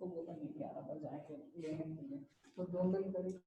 उसको बोला नहीं 11 बजे जाएंगे लेने के लिए, तो दोनों ही करीब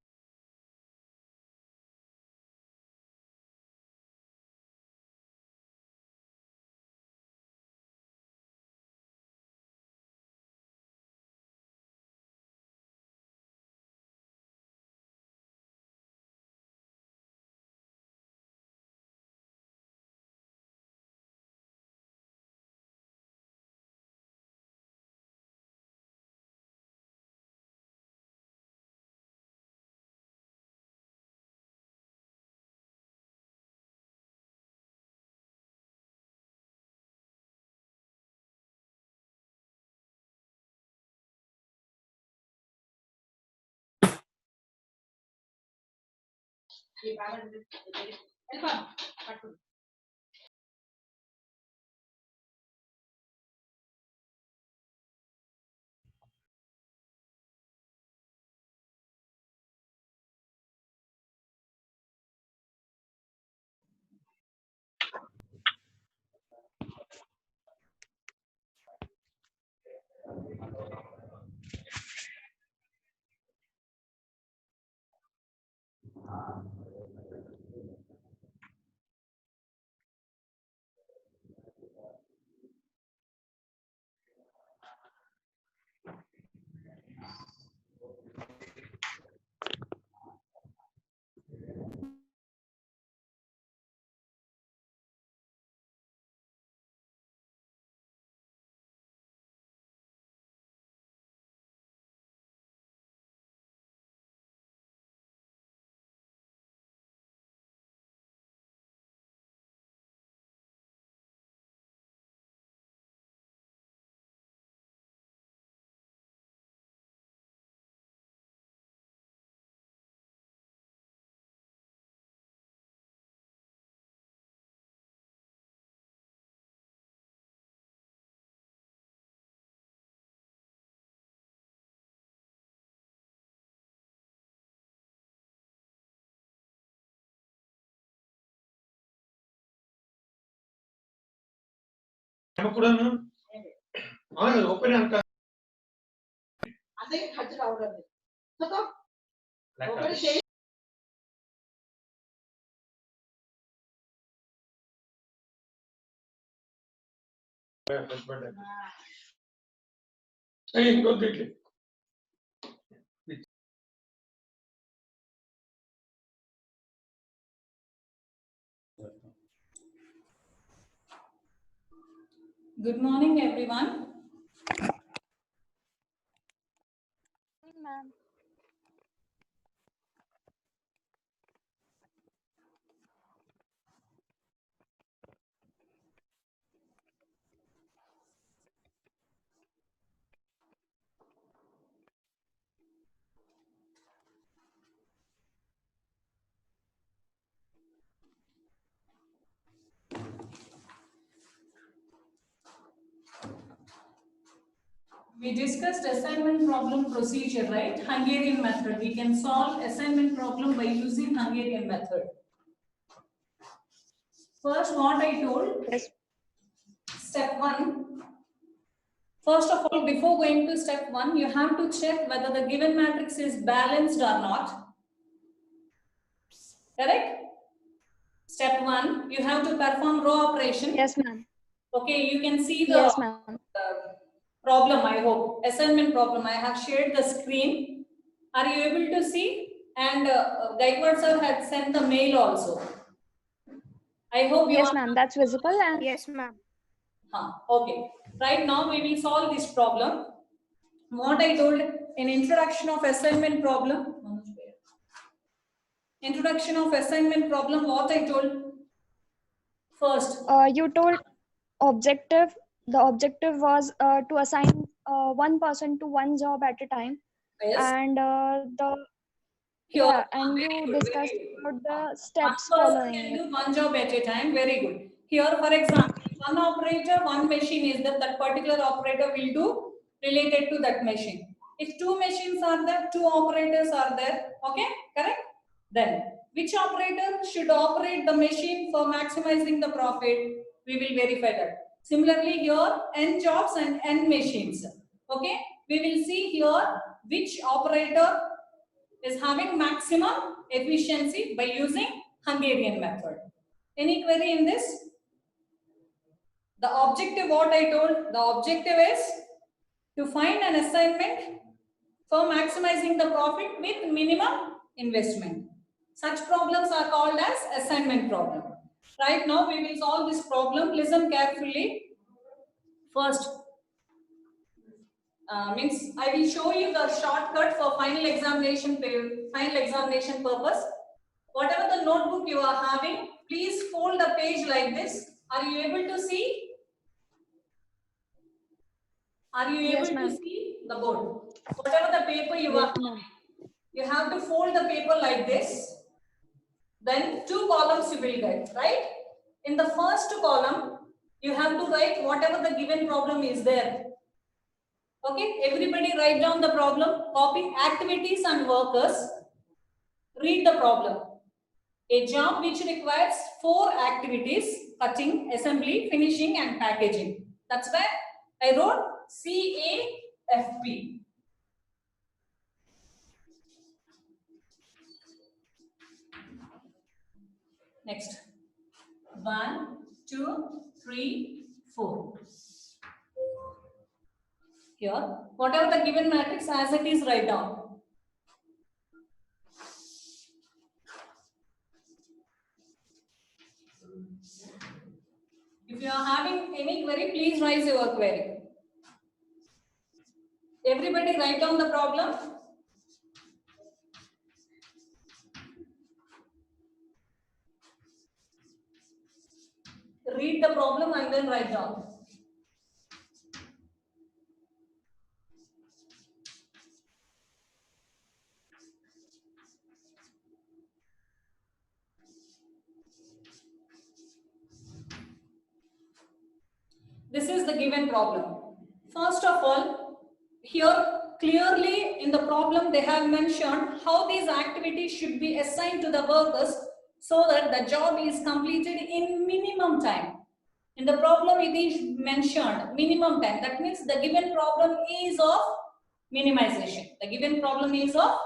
అదే ఖర్చు రావడం ఒకటి Good morning, everyone. Ma'am. We discussed assignment problem procedure, right? Hungarian method. We can solve assignment problem by using Hungarian method. First, what I told, Yes. step 1. First of all, before going to step 1, you have to check whether the given matrix is balanced or not. Correct? Step 1, you have to perform row operation. Yes, ma'am. Okay, you can see the Yes, ma'am. problem, I hope. Assignment problem. I have shared the screen. Are you able to see? And Gaikwad sir had sent the mail also. I hope you Yes, are. ma'am. That's visible. And Yes, ma'am. Okay. Right now we will solve this problem. What I told in introduction of assignment problem. Introduction of assignment problem. What I told first. you told objective. The objective was to assign one person to one job at a time. Yes. And Here, yeah, and very you good, discussed very good. about the One steps person following can it. do one job at a time. Very good. Here, for example, one operator, one machine is that particular operator will do related to that machine. If two machines are there, two operators are there. Okay, correct? Then, which operator should operate the machine for maximizing the profit? We will verify that. Similarly, here n jobs and n machines. Okay, we will see here which operator is having maximum efficiency by using Hungarian method. Any query in this? The objective, what I told, the objective is to find an assignment for maximizing the profit with minimum investment. Such problems are called as assignment problem. Right now we will solve this problem. Listen carefully. First, I will show you the shortcut for final examination purpose. Whatever the notebook you are having, please fold the page like this. Are you able to see? Are you able to see the board? Whatever the paper you are having, you have to fold the paper like this. Then 2 columns you will get, right? In the first column, you have to write whatever the given problem is there. Okay, everybody write down the problem, copy activities and workers. Read the problem. A job which requires 4 activities: cutting, assembly, finishing and packaging. That's why I wrote CAFP. Next. 1, 2, 3, 4. Here, whatever the given matrix as it is, write down. If you are having any query, please raise your query. Everybody write down the problem. Read the problem and then write down. This is the given problem. First of all, here clearly in the problem they have mentioned how these activities should be assigned to the workers so that the job is completed in minimum time. In the problem it is mentioned minimum time. That means the given problem is of minimization. The given problem is of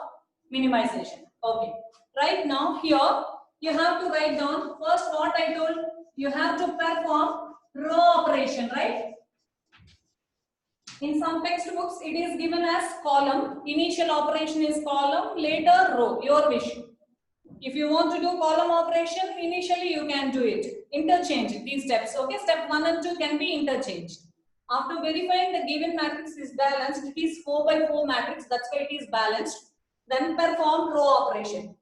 minimization. Okay. Right now here you have to write down first what I told. You have to perform row operation, right? In some textbooks, it is given as column. Initial operation is column, later row, your wish. If you want to do column operation, initially you can do it. Interchange these steps, okay? Step 1 and 2 can be interchanged. After verifying the given matrix is balanced, it is 4 by 4 matrix, that's why it is balanced. Then perform row operation.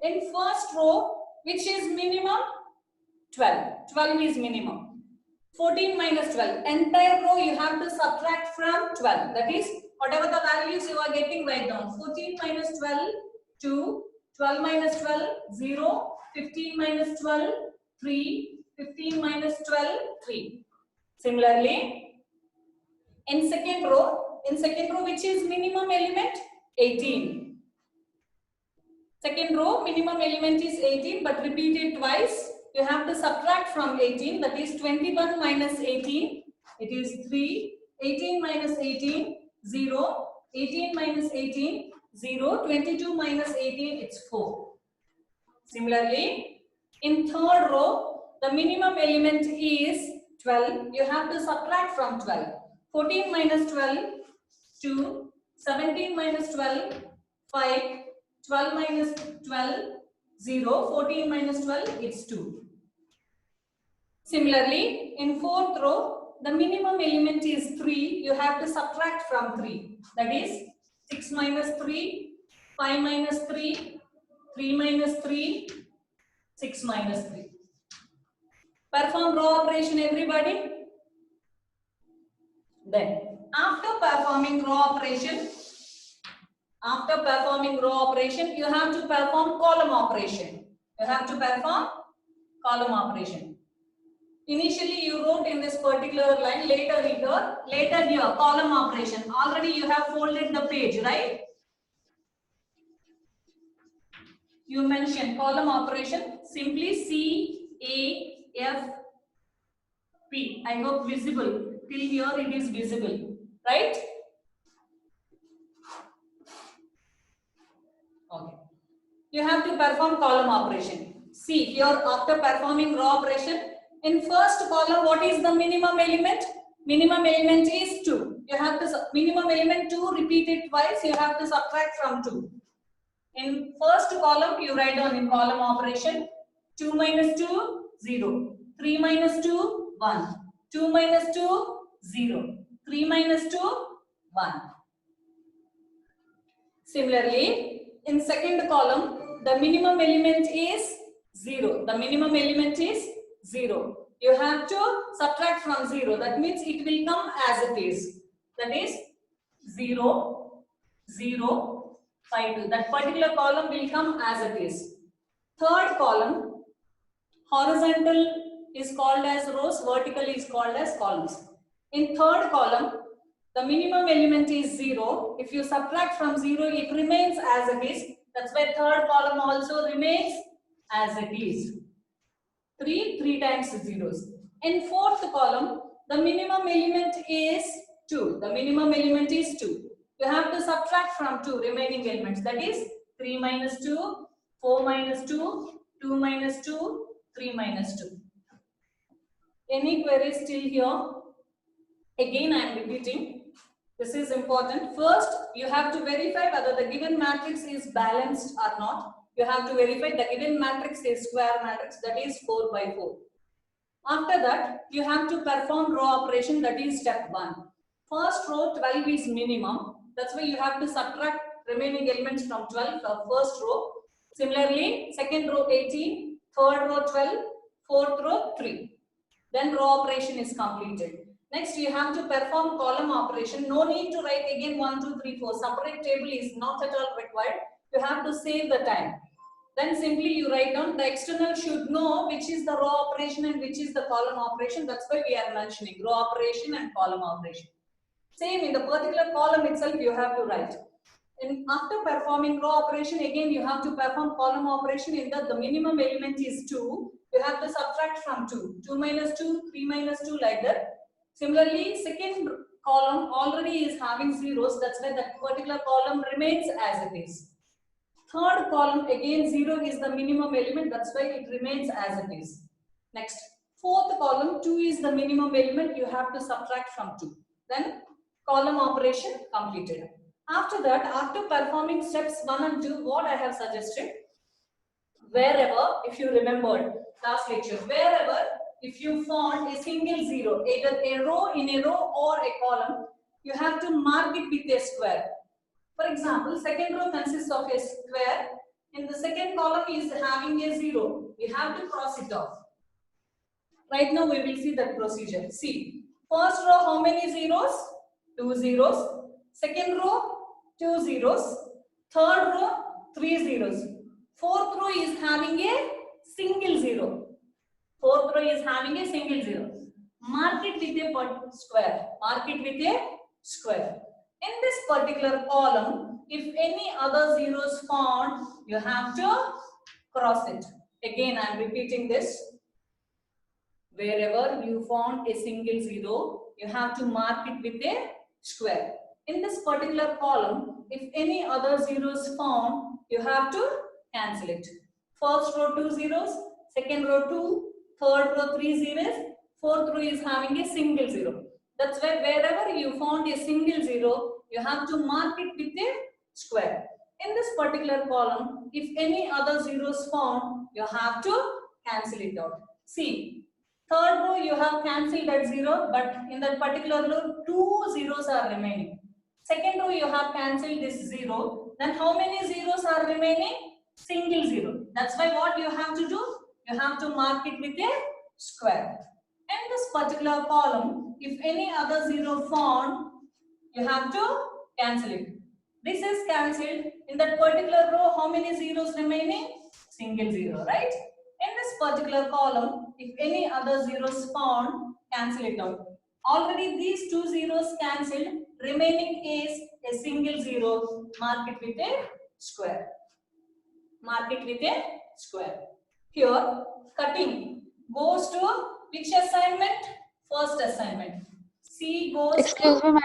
In first row, which is minimum, 12. 12 is minimum. 14 minus 12. Entire row you have to subtract from 12. That is, whatever the values you are getting, write down. 14 minus 12, 2. 12 minus 12, 0. 15 minus 12, 3. 15 minus 12, 3. Similarly, in second row which is minimum element, 18. Second row, minimum element is 18, but repeat it twice. You have to subtract from 18, that is 21 minus 18, it is 3, 18 minus 18, 0, 18 minus 18, 0, 22 minus 18, it's 4. Similarly, in third row, the minimum element is 12, you have to subtract from 12. 14 minus 12, 2, 17 minus 12, 5, 12 minus 12, 0, 14 minus 12, it's 2. Similarly, in fourth row, the minimum element is 3. You have to subtract from 3. That is 6 minus 3, 5 minus 3, 3 minus 3, 6 minus 3. Perform row operation, everybody. Then, after performing row operation, you have to perform column operation. Initially, you wrote in this particular line, later here, column operation. Already you have folded the page, right? You mentioned column operation, simply CAFP. I hope visible. Till here it is visible, right? you have to perform column operation. See here, after performing row operation, in first column, what is the minimum element? Minimum element is 2. You have to minimum element 2 repeated twice. You have to subtract from 2. In first column, you write down in column operation 2 minus 2, 0. 3 minus 2, 1. 2 minus 2, 0. 3 minus 2, 1. Similarly, in second column, the minimum element is 0. The minimum element is 0. You have to subtract from 0. That means it will come as it is. That is 0, 0, 5, 2. That particular column will come as it is. Third column, horizontal is called as rows, vertical is called as columns. In third column, the minimum element is 0. If you subtract from 0, it remains as it is. That's why third column also remains as it is. 3 times zeros. In fourth column, the minimum element is 2. The minimum element is 2. You have to subtract from 2 remaining elements. That is 3 minus 2, 4 minus 2, 2 minus 2, 3 minus 2. Any queries still here? Again, I am repeating. This is important. First, you have to verify whether the given matrix is balanced or not. You have to verify the given matrix is square matrix, that is 4 by 4. After that, you have to perform row operation, that is step 1. First row 12 is minimum. That's why you have to subtract remaining elements from 12 from first row. Similarly, second row 18, third row 12, fourth row 3. Then row operation is completed. Next, you have to perform column operation. No need to write again 1, 2, 3, 4. Separate table is not at all required. You have to save the time. Then simply you write down the external should know which is the row operation and which is the column operation. That's why we are mentioning row operation and column operation. Same in the particular column itself you have to write. And after performing row operation, again you have to perform column operation in that the minimum element is 2. You have to subtract from 2. 2 minus 2, 3 minus 2, like that. Similarly, second column already is having zeros. That's why that particular column remains as it is. Third column, again 0 is the minimum element. That's why it remains as it is. Next, fourth column, 2 is the minimum element. You have to subtract from 2. Then column operation completed. After that, after performing steps 1 and 2, what I have suggested, wherever, if you remembered last lecture, wherever if you found a single 0, either a row in a row or a column, you have to mark it with a square. For example, second row consists of a square. In the second column is having a 0. We have to cross it off. Right now we will see that procedure. See, first row how many zeros? 2 zeros. Second row 2 zeros. Third row 3 zeros. Fourth row is having a single 0. Fourth row is having a single 0. Mark it with a square. Mark it with a square. In this particular column, if any other zeros found, you have to cross it. Again, I am repeating this. Wherever you found a single 0, you have to mark it with a square. In this particular column, if any other zeros found, you have to cancel it. First row 2 zeros, second row 2, third row 3 zeros, fourth row is having a single 0. That's why wherever you found a single 0, you have to mark it with a square. In this particular column, if any other zeros found, you have to cancel it out. See, third row you have cancelled that 0, but in that particular row, 2 zeros are remaining. Second row you have cancelled this 0. Then how many zeros are remaining? Single 0. That's why what you have to do? You have to mark it with a square. In this particular column, if any other 0 found, you have to cancel it. This is cancelled. In that particular row, how many zeros remaining? Single 0, right? In this particular column, if any other zeros found, cancel it out. Already these 2 zeros cancelled. Remaining is a single 0. Mark it with a square. Mark it with a square. Here, cutting goes to which assignment? First assignment. C goes Excuse to... me, ma'am.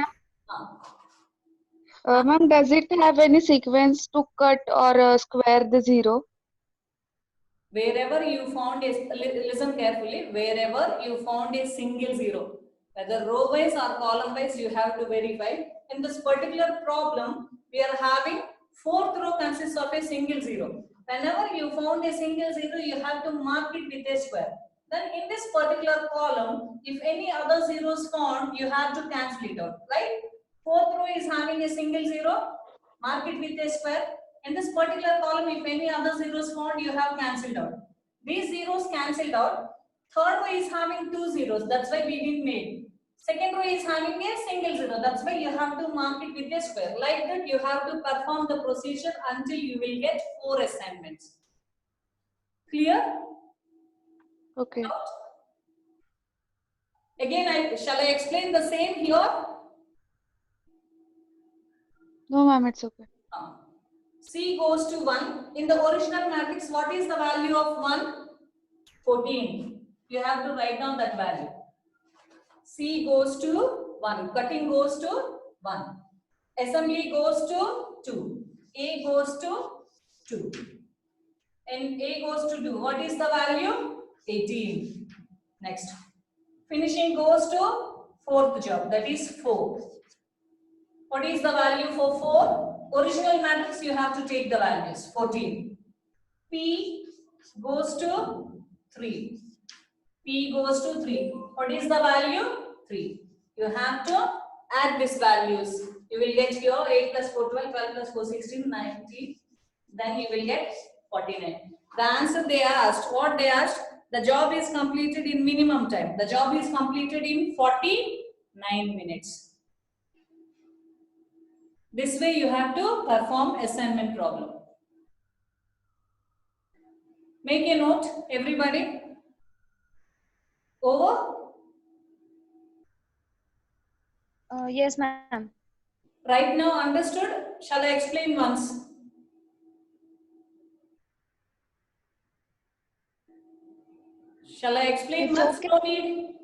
Ma'am, does it have any sequence to cut or square the zero? Wherever you found a, listen carefully, wherever you found a single zero, whether row wise or column wise, you have to verify. In this particular problem, we are having fourth row consists of a single zero. Whenever you found a single zero, you have to mark it with a square. Then in this particular column, if any other zeros found, you have to cancel it out, right? Fourth row is having a single zero, mark it with a square. In this particular column, if any other zeros found, you have cancelled out. These zeros cancelled out. Third row is having two zeros. That's why we didn't make. Second row is having a single zero. That's why you have to mark it with a square. Like that, you have to perform the procedure until you will get 4 assignments. Clear? Okay. Out? Again, shall I explain the same here? No, ma'am, it's okay. C goes to 1. In the original matrix, what is the value of 1? 14. You have to write down that value. C goes to 1. Cutting goes to 1. Assembly goes to 2. A goes to 2. And A goes to 2. What is the value? 18. Next. Finishing goes to fourth job. That is 4. What is the value for 4? Original matrix, you have to take the values. 14. P goes to 3. P goes to 3. What is the value? 3. You have to add these values. You will get here 8 plus 4, 12, 12 plus 4, 16, 19. Then you will get 49. The answer they asked, what they asked, the job is completed in minimum time. The job is completed in 49 minutes. This way you have to perform assignment problem. Make a note, everybody. Over? Yes, ma'am. Right now understood? Shall I explain once? Shall I explain It's once? okay. No need.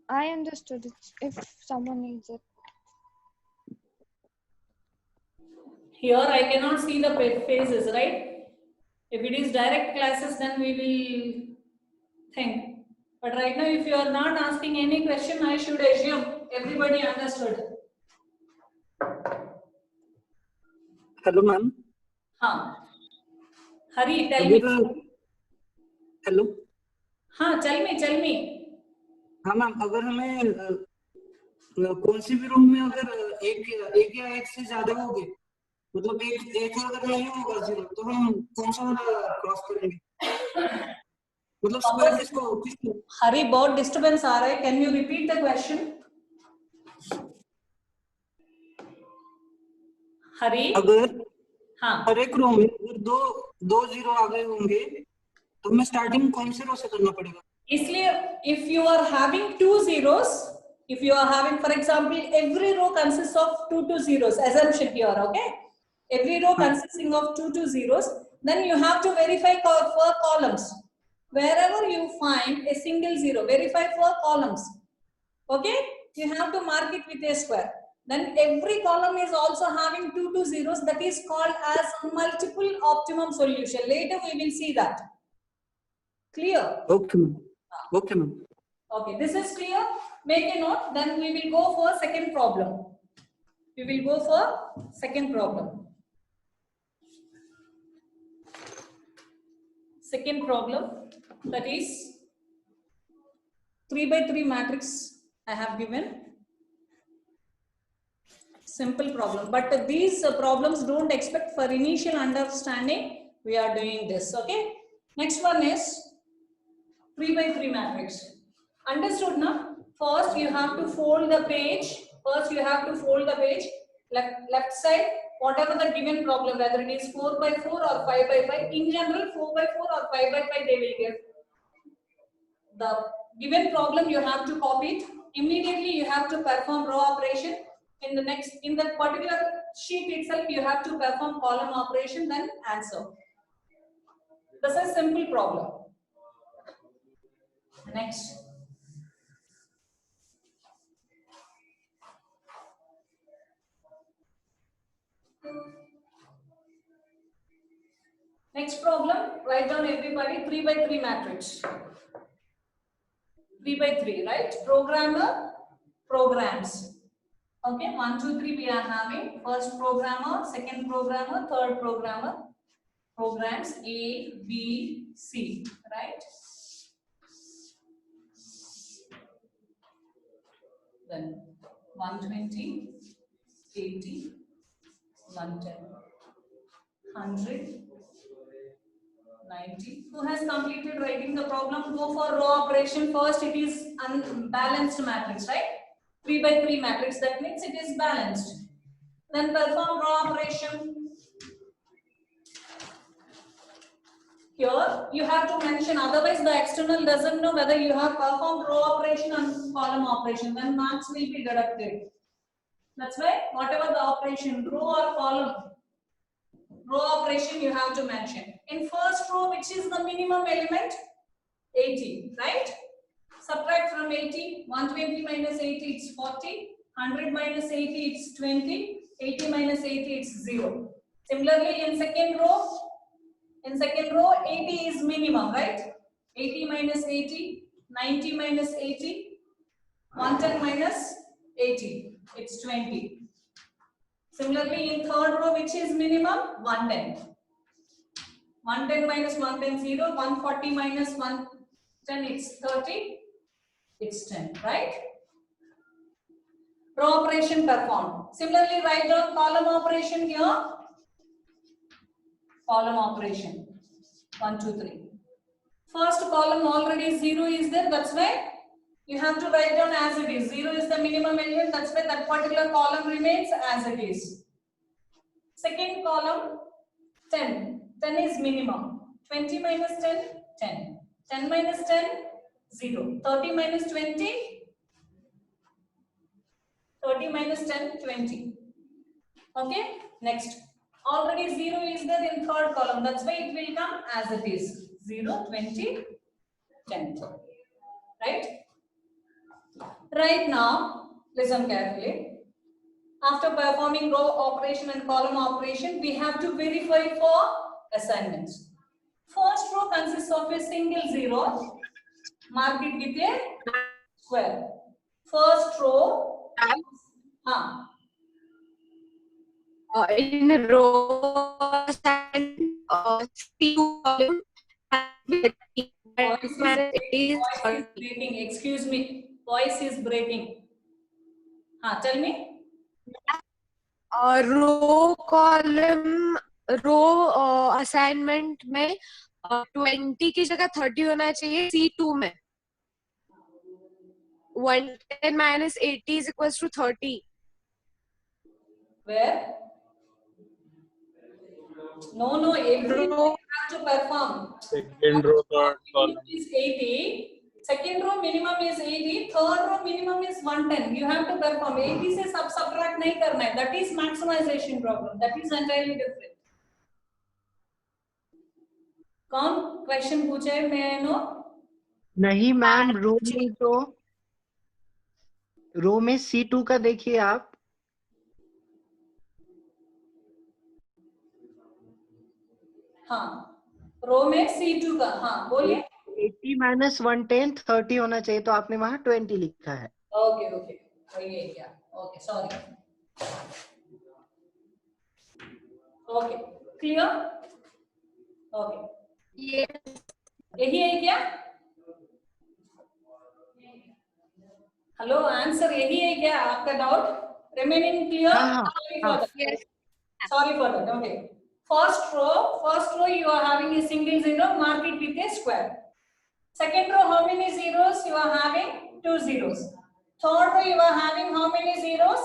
I understood it if someone needs it. Here I cannot see the faces, right? If it is direct classes, then we will think. But right now, if you are not asking any question, I should assume everybody understood. Hello ma'am हाँ हरी tell me. Hello हाँ tell me. हाँ ma'am, अगर हमें कौन सी भी room में अगर एक या एक से ज्यादा हो गए, मतलब एक अगर नहीं होगा जीरो, तो हम कौन सा वाला क्रॉस करेंगे? मतलब स्क्वायर किसको हरी बहुत डिस्टर्बेंस आ रहा है. Can you repeat the question? हरी अगर हाँ हर एक रो में अगर दो जीरो आ गए होंगे, तो हमें स्टार्टिंग कौन से रो से करना पड़ेगा? इसलिए if you are having two zeros, if you are having, for example, every row consists of two zeros, assumption here, okay? Every row consisting of two zeros, then you have to verify for columns. Wherever you find a single zero, verify for columns. Okay? You have to mark it with a square. Then every column is also having two zeros. That is called as multiple optimum solution. Later we will see that. Clear? Okay ma'am. Okay ma'am. Okay, this is clear. Make a note. Then we will go for second problem. We will go for second problem. Second problem, that is 3 by 3 matrix I have given. Simple problem, but these problems don't expect for initial understanding. We are doing this, okay? Next one is 3 by 3 matrix. Understood now? First you have to fold the page. Left side, whatever the given problem, whether it is 4 by 4 or 5 by 5. In general, 4 by 4 or 5 by 5 they will give. The given problem you have to copy it. Immediately you have to perform row operation. In the particular sheet itself, you have to perform column operation, then answer. This is simple problem. Next. 3 by 3 matrix. 3 by 3, right? Programmer, programs. Okay, 1, 2, 3 we are having. First programmer, second programmer, third programmer. Programs A, B, C, right? Then 120, 80, 110, 100, 90. Who has completed writing the problem? Go for row operation first. It is unbalanced matrix, right? 3 by 3 matrix. That means it is balanced. Then perform row operation. Here you have to mention, otherwise the external doesn't know whether you have performed row operation and column operation. Then marks will be deducted. That's why whatever the operation, row or column, row operation you have to mention. In first row, which is the minimum element? 80, right? Subtract from 80, 120 minus 80, it's 40. 100 minus 80, it's 20. 80 minus 80, it's 0. Similarly, in second row, 80 is minimum, right? 80 minus 80, 90 minus 80, 110 minus 80, it's 20. Similarly, in third row, which is minimum? 110. 110 minus 110, 0. 140 minus 110, it's 30. It's 10, right? Row operation performed. Similarly, write down column operation here. Column operation. 1, 2, 3. First column already 0 is there. That's why you have to write down as it is. 0 is the minimum element. That's why that particular column remains as it is. Second column 10. 10 is minimum. 20 minus 10, 10. 10 minus 10, 0. 30 minus 20, 30 minus 10, 20. Okay, next. Already 0 is there in third column. That's why it will come as it is. 0, 20, 10. Right? Right now, listen carefully. After performing row operation and column operation, we have to verify for assignments. First row consists of a single 0. Mark it with a square. First row. In a row and C2 column, Voice is breaking. Excuse me. Voice is breaking. Tell me. Row column row assignment में 20 की जगह 30 होना चाहिए C2 में 110 minus 80 is equals to 30. Where? No, every row you have to perform. Second row, third column. Is 80. Second row minimum is 80. Third row minimum is 110. You have to perform. 80 से subtract नहीं करना है. That is maximization problem. That is entirely different. कौन question पूछे है? मैं no. नहीं ma'am, रो में तो रो में C2 का देखिए आप. हाँ, रो में C2 का. हाँ, बोलिए. 80 minus 110 30 होना चाहिए, तो आपने वहां 20 लिखा है. Okay. वही क्या? Okay, sorry. Okay, clear? Okay. यही है क्या? हेलो, आंसर यही है क्या आपका doubt? Remaining clear? Sorry for that. Okay. First row you are having a single 0. Mark it with a square. Second row, how many zeros? You are having 2 zeros. Third row, you are having how many zeros?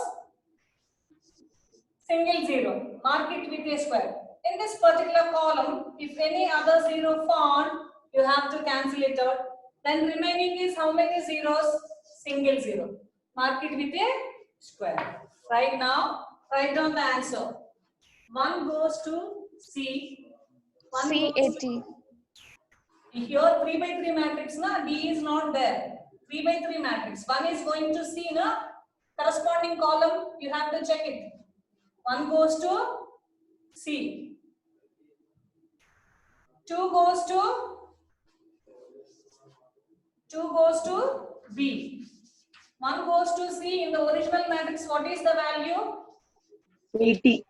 Single 0. Mark it with a square. In this particular column, if any other 0 found, you have to cancel it out. Then remaining is how many zeros? Single 0. Mark it with a square. Right now, write down the answer. 1 goes to C. 1 C goes to 80. Here 3 by 3 matrix, na? D is not there. 3 by 3 matrix. 1 is going to C, na? Corresponding column, you have to check it. 1 goes to C. 2 goes to 2 goes to B. 1 goes to C. In the original matrix, what is the value? 80.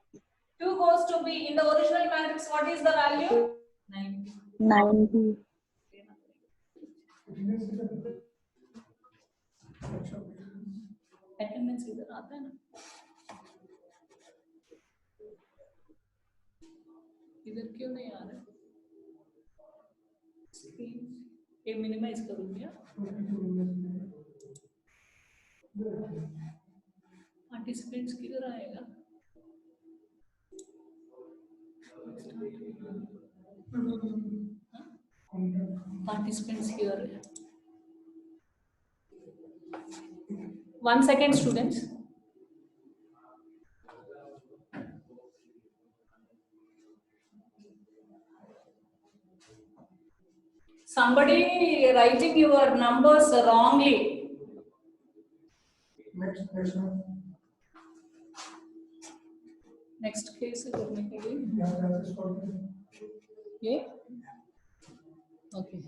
2 goes to B. In the original matrix, what is the value? 90. 90. Attendance इधर आता है ना? इधर क्यों नहीं आ रहा? Screen ये minimise करूँगी या? पार्टिसिपेंट्स किधर आएगा? Participants here. 1 second, students. Somebody writing your numbers wrongly. Next case is yeah. Okay.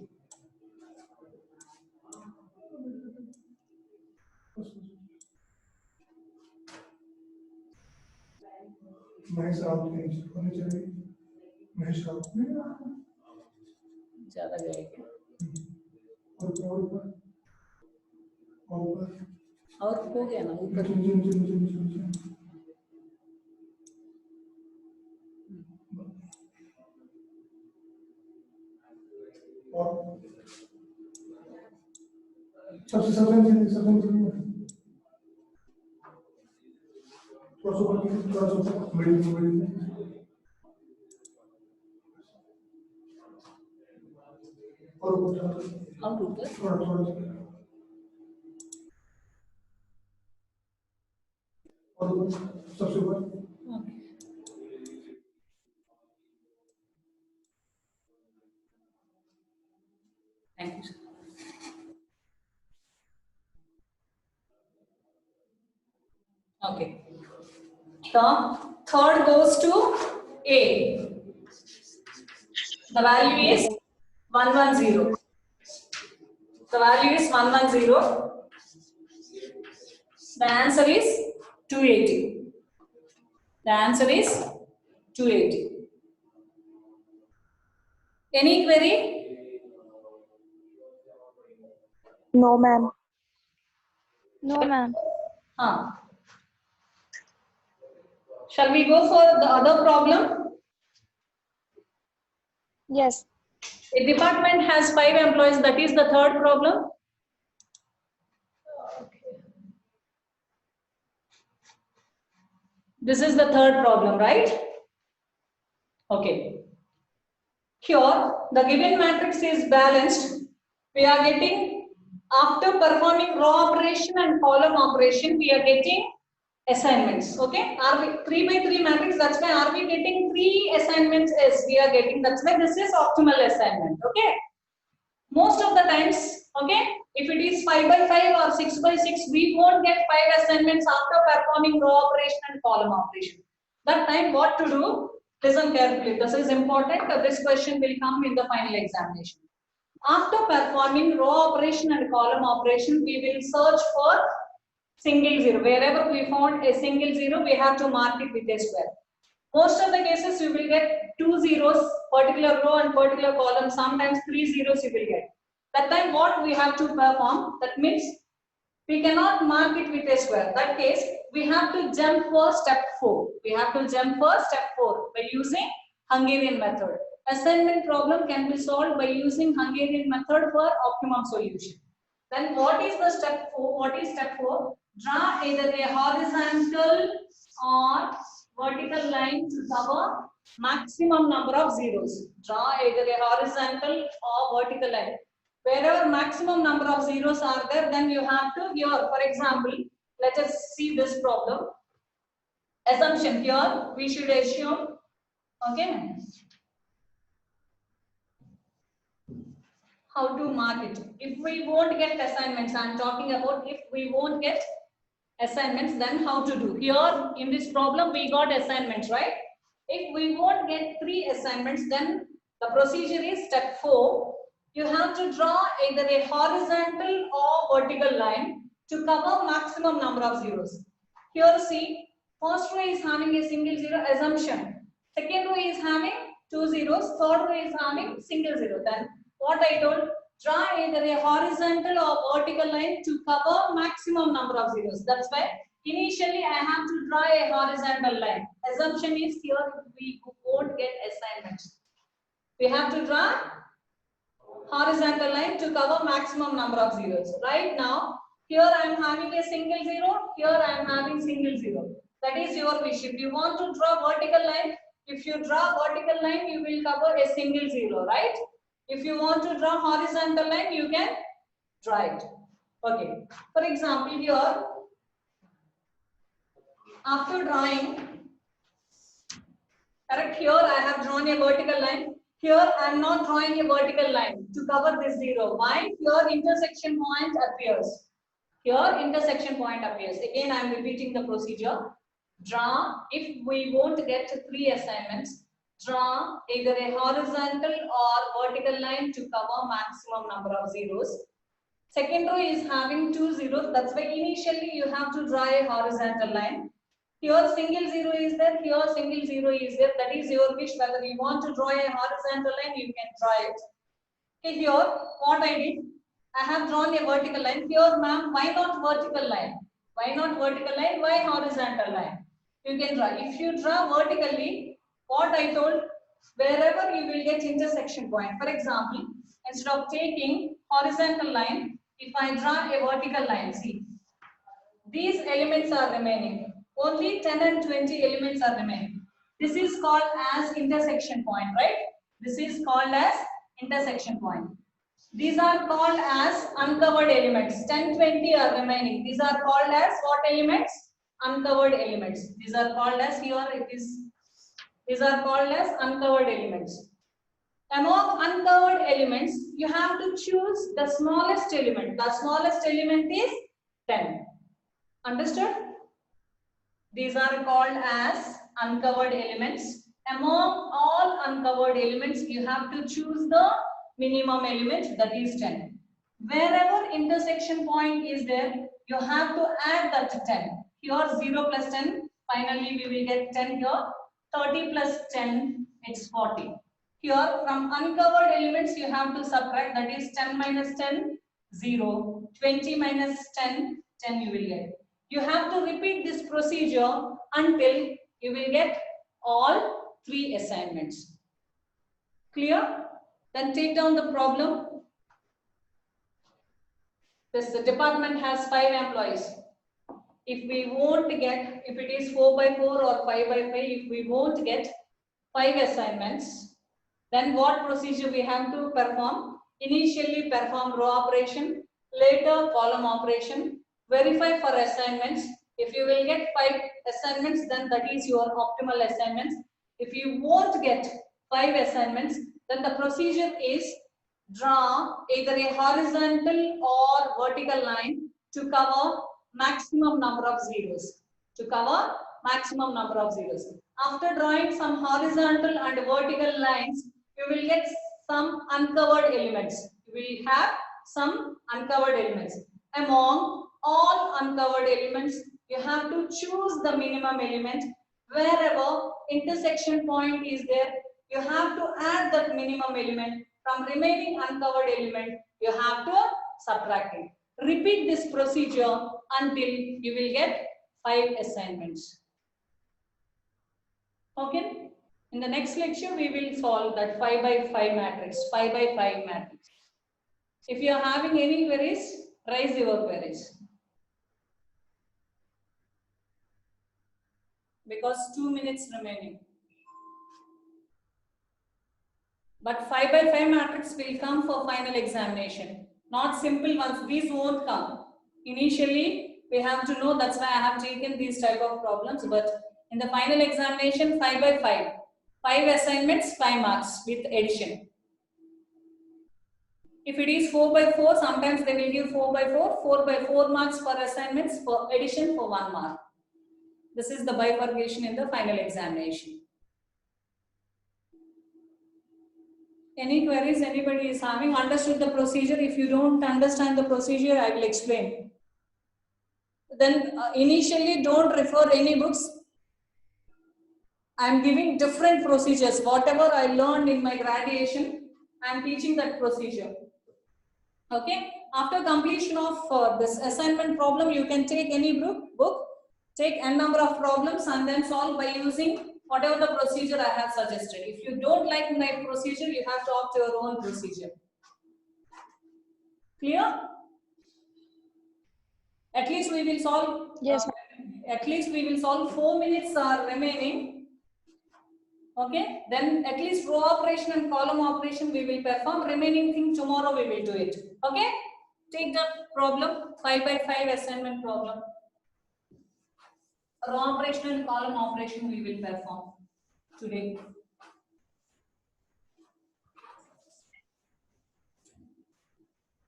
ज़्यादा गए क्या? और हो गया ना ऊपर? और ऊपर Thank you, sir. Okay. The third goes to A. The value is 110. The value is 110. The answer is 280. The answer is 280. Any query? No, ma'am. No, ma'am. Shall we go for the other problem? Yes. A department has 5 employees. That is the third problem. This is the third problem, right? Okay. Here, the given matrix is balanced. We are getting, after performing row operation and column operation, we are getting assignments. Okay, are we 3 by 3 matrix? That's why are we getting 3 assignments? Yes, we are getting. That's why this is optimal assignment. Okay, most of the times, okay, if it is 5 by 5 or 6 by 6, we won't get 5 assignments after performing row operation and column operation. That time, what to do? Listen carefully. This is important. This question will come in the final examination. After performing row operation and column operation, we will search for single zero. Wherever we found a single zero, we have to mark it with a square. Most of the cases, you will get 2 zeros, particular row and particular column. Sometimes 3 zeros you will get. That time, what we have to perform? That means we cannot mark it with a square. That case, we have to jump for step 4. We have to jump for step 4 by using Hungarian method. Assignment problem can be solved by using Hungarian method for optimum solution. Then what is the step 4? What is step 4? Draw either a horizontal or vertical line to cover maximum number of zeros. Draw either a horizontal or vertical line. Wherever maximum number of zeros are there, then you have to here, for example, let us see this problem. Assumption here, we should assume, okay, how to mark it. If we won't get assignments, I am talking about if we won't get assignments, then how to do. Here in this problem, we got assignments, right? If we won't get 3 assignments, then the procedure is step 4. You have to draw either a horizontal or vertical line to cover maximum number of zeros. Here see, first row is having a single zero assumption. Second row is having two zeros. Third row is having single zero. Then what I told, draw either a horizontal or vertical line to cover maximum number of zeros. That's why initially I have to draw a horizontal line. Assumption is here we won't get assignments. We have to draw horizontal line to cover maximum number of zeros. Right now, here I am having a single zero, here I am having single zero. That is your wish. If you want to draw vertical line, if you draw vertical line, you will cover a single zero, right? If you want to draw horizontal line, you can draw it. Okay. For example, here, after drawing, correct, here I have drawn a vertical line. Here I am not drawing a vertical line to cover this zero. Why? Here intersection point appears. Here intersection point appears. Again, I am repeating the procedure. Draw, if we won't get 3 assignments, draw either a horizontal or vertical line to cover maximum number of zeros. Second row is having 2 zeros. That's why initially you have to draw a horizontal line. Here single zero is there, here single zero is there. That is your wish. Whether you want to draw a horizontal line, you can draw it. Okay, here what I did, I have drawn a vertical line. Here, ma'am, why not vertical line? Why not vertical line? Why horizontal line? You can draw. If you draw vertically, what I told, wherever you will get intersection point. For example, instead of taking horizontal line, if I draw a vertical line, see, these elements are remaining. Only 10 and 20 elements are remaining. This is called as intersection point, right? This is called as intersection point. These are called as uncovered elements. 10, 20 are remaining. These are called as what elements? Uncovered elements. These are called as, here it is, these are called as uncovered elements. Among uncovered elements, you have to choose the smallest element. The smallest element is 10. Understood? These are called as uncovered elements. Among all uncovered elements, you have to choose the minimum element, that is 10. Wherever intersection point is there, you have to add that 10. Here 0 plus 10, finally we will get 10 here. 30 plus 10, it's 40. Here from uncovered elements, you have to subtract, that is 10 minus 10, 0. 20 minus 10, 10 you will get. You have to repeat this procedure until you will get all 3 assignments. Clear? Then take down the problem. This department has 5 employees. If we won't get, if it is 4 by 4 or 5 by 5, if we won't get 5 assignments, then what procedure we have to perform? Initially perform row operation, later column operation, verify for assignments. If you will get 5 assignments, then that is your optimal assignments. If you won't get 5 assignments, then the procedure is draw either a horizontal or vertical line to cover maximum number of zeros. To cover maximum number of zeros. After drawing some horizontal and vertical lines, you will get some uncovered elements. You will have some uncovered elements. Among all uncovered elements, you have to choose the minimum element. Wherever intersection point is there, you have to add that minimum element. From remaining uncovered element, you have to subtract it. Repeat this procedure until you will get 5 assignments. Okay? In the next lecture, we will solve that 5 by 5 matrix, 5 by 5 matrix. If you are having any queries, raise your queries. Because 2 minutes remaining. But 5 by 5 matrix will come for final examination. Not simple ones, these won't come. Initially, we have to know, that's why I have taken these type of problems. But in the final examination, 5 by 5. 5 assignments, 5 marks with addition. If it is 4 by 4, sometimes they will give 4 by 4. 4 by 4 marks for assignments, for addition for 1 mark. This is the bifurcation in the final examination. Any queries anybody is having? Understood the procedure? If you don't understand the procedure, I will explain. Then initially don't refer any books. I am giving different procedures. Whatever I learned in my graduation, I am teaching that procedure. Okay. After completion of this assignment problem, you can take any book, take n number of problems and then solve by using whatever the procedure I have suggested. If you don't like my procedure, you have to opt your own procedure. Clear? At least we will solve. Yes, At least we will solve 4 minutes are remaining. Okay. Then at least row operation and column operation we will perform. Remaining thing tomorrow we will do it. Okay. Take the problem 5 by 5 assignment problem. Row operation and column operation we will perform today.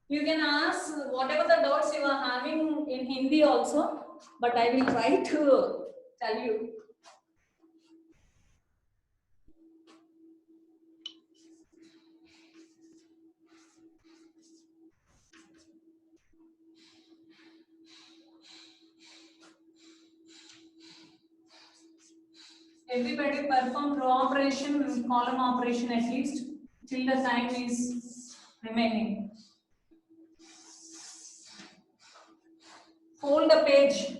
You can ask whatever the doubts you are having in Hindi also, but I will try to tell you. Everybody perform row operation and column operation at least till the time is remaining. Fold the page.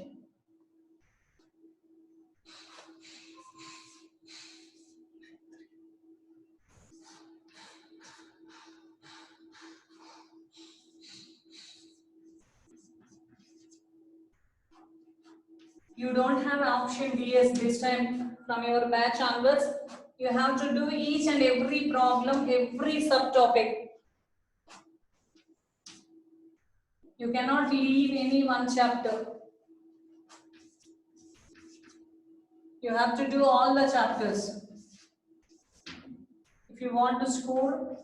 You don't have option DS this time from your batch onwards. You have to do each and every problem, every subtopic. You cannot leave any one chapter. You have to do all the chapters. If you want to score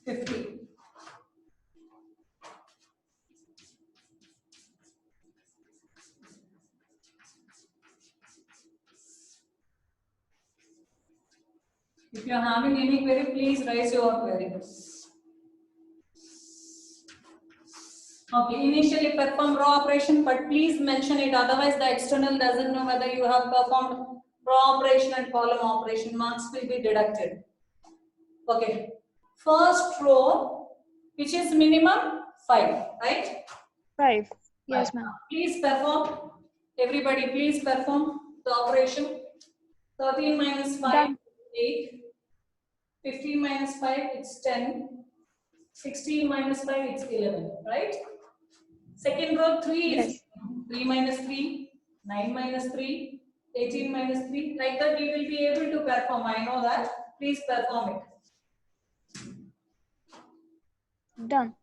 50. If you are having any query, please raise your query. Okay, initially perform row operation, but please mention it. Otherwise, the external doesn't know whether you have performed row operation and column operation. Marks will be deducted. Okay. First row, which is minimum 5, right? 5. Yes, ma'am. Please perform. Everybody, please perform the operation. 13 minus 5, Done. 8. 15 minus 5, it's 10. 16 minus 5, it's 11, right? Second row, 3 is Yes. 3 minus 3, 9 minus 3, 18 minus 3. Like that, you will be able to perform. I know that. Please perform it. Done.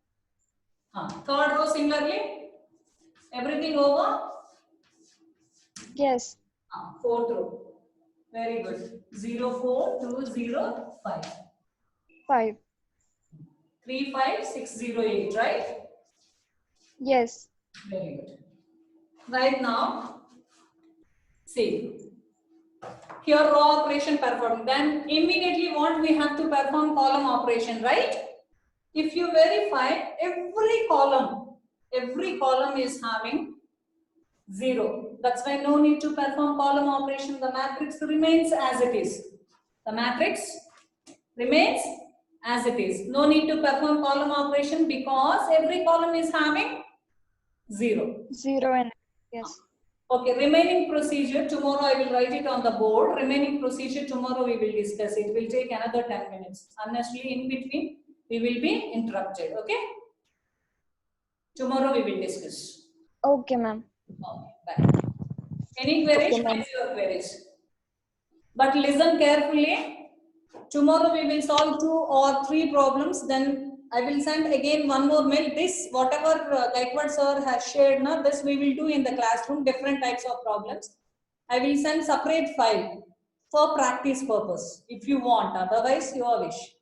Third row, similarly. Everything over? Yes. Fourth row. Very good. 0, 4, 2, 0, 5. 5. 3, 5, 6, 0, 8, right? Yes. Very good. Right now, see. Here row operation performed. Then immediately what we have to perform column operation, right? If you verify every column is having 0. That's why no need to perform column operation. The matrix remains as it is. The matrix remains as it is. No need to perform column operation because every column is having 0. 0 and yes. Okay, remaining procedure, tomorrow I will write it on the board. Remaining procedure, tomorrow we will discuss. It will take another 10 minutes. Honestly, in between, we will be interrupted. Okay? Tomorrow we will discuss. Okay, ma'am. Okay, bye. Any queries? Okay, ma'am. Raise your queries. But listen carefully. Tomorrow we will solve 2 or 3 problems. Then I will send again one more mail. This, whatever Gaikwad sir has shared, now this we will do in the classroom, different types of problems. I will send separate file for practice purpose if you want. Otherwise, your wish.